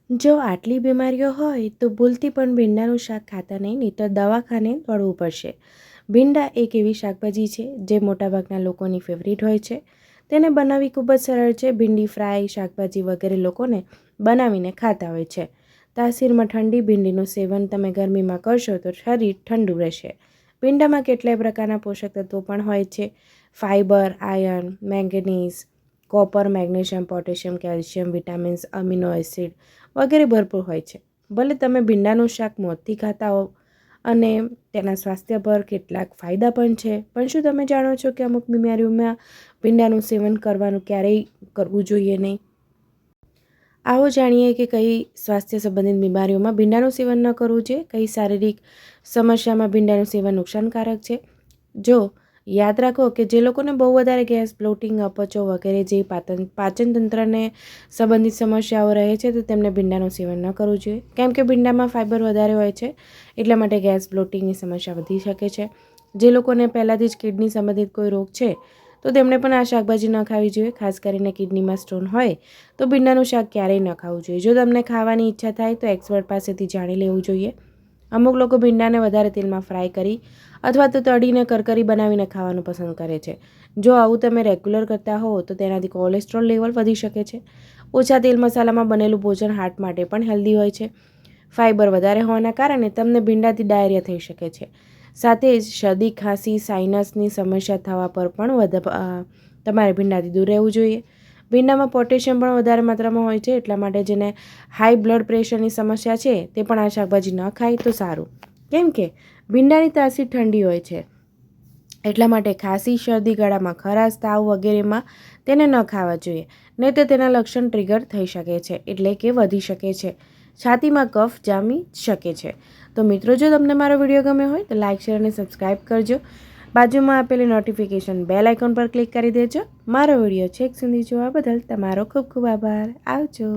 જો આટલી બીમારીઓ હોય તો ભૂલથી પણ ભીંડાનું શાક ખાતા નહીં તો દવાખાને દોડવું પડશે. ભીંડા એક એવી શાકભાજી છે જે મોટાભાગના લોકોની ફેવરિટ હોય છે. તેને બનાવવી ખૂબ જ સરળ છે. ભીંડી ફ્રાય, શાકભાજી વગેરે લોકોને બનાવીને ખાતા હોય છે. તાસીરમાં ઠંડી ભીંડીનું સેવન તમે ગરમીમાં કરશો તો શરીર ઠંડુ રહેશે. ભીંડામાં કેટલાય પ્રકારના પોષક તત્વો પણ હોય છે. Fibre, iron, manganese, copper, magnesium, potassium, calcium, vitamins, amino acid વગેરે ભરપૂર હોય છે. ભલે તમે ભીંડાનું શાક મોતથી ખાતા હો અને તેના સ્વાસ્થ્ય પર કેટલાક ફાયદા પણ છે, પણ શું તમે જાણો છો કે અમુક બીમારીઓમાં ભીંડાનું સેવન ક્યારેય કરવું જોઈએ નહીં? આવો જાણીએ કે કઈ સ્વાસ્થ્ય સંબંધિત બીમારીઓમાં ભીંડાનું સેવન ન કરવું જોઈએ, કઈ શારીરિક સમસ્યામાં ભીંડાનું સેવન નુકસાનકારક છે. જો યાદ રાખો કે જે લોકોને બહુ વધારે ગેસ, બ્લોટિંગ, અપચો વગેરે જે પાચન તંત્રને સંબંધિત સમસ્યાઓ રહે છે તો તેમને ભીંડાનું સેવન ન કરવું જોઈએ, કેમ કે ભીંડામાં ફાઇબર વધારે હોય છે, એટલા માટે ગેસ, બ્લોટિંગની સમસ્યા વધી શકે છે. જે લોકોને પહેલાંથી જ કિડની સંબંધિત કોઈ રોગ છે તો તેમણે પણ આ શાકભાજી ન ખાવી જોઈએ. ખાસ કરીને કિડનીમાં સ્ટોન હોય તો ભીંડાનું શાક ક્યારેય ન ખાવું જોઈએ. જો તમને ખાવાની ઈચ્છા થાય તો એક્સપર્ટ પાસેથી જાણી લેવું જોઈએ. અમુક લોકો ભીંડાને વધારે તેલમાં ફ્રાય કરી અથવા તો તળીને કરકરી બનાવીને ખાવાનું પસંદ કરે છે. જો આવું તમે રેગ્યુલર કરતા હો તો તેનાથી કોલેસ્ટ્રોલ લેવલ વધી શકે છે. ઓછા તેલ મસાલામાં બનેલું ભોજન હાર્ટ માટે પણ હેલ્ધી હોય છે. ફાઇબર વધારે હોવાના કારણે તમને ભીંડાથી ડાયરિયા થઈ શકે છે. સાથે જ શરદી, ખાંસી, સાઇનસની સમસ્યા થવા પર પણ તમારે ભીંડાથી દૂર રહેવું જોઈએ. ભીંડામાં પોટેશિયમ પણ વધારે માત્રામાં હોય છે, એટલા માટે જેને હાઈ બ્લડ પ્રેશરની સમસ્યા છે તે પણ આ શાકભાજી ન ખાય તો સારું, કેમ કે ભીંડાની તાસીર ઠંડી હોય છે. એટલા માટે ખાંસી, શરદી, ગળામાં ખરાશ, તાવ વગેરેમાં તેને ન ખાવા જોઈએ, નહીં તો તેના લક્ષણ ટ્રિગર થઈ શકે છે, એટલે કે વધી શકે છે. છાતીમાં કફ જામી શકે છે. તો મિત્રો, જો તમને મારો વિડીયો ગમ્યો હોય તો લાઇક, શેર અને સબસ્ક્રાઈબ કરજો. બાજુમાં આપેલી નોટિફિકેશન બેલ આઇકોન પર ક્લિક કરી દેજો. મારો વિડીયો છેક સુધી જોવા બદલ તમારો ખૂબ ખૂબ આભાર. આવજો.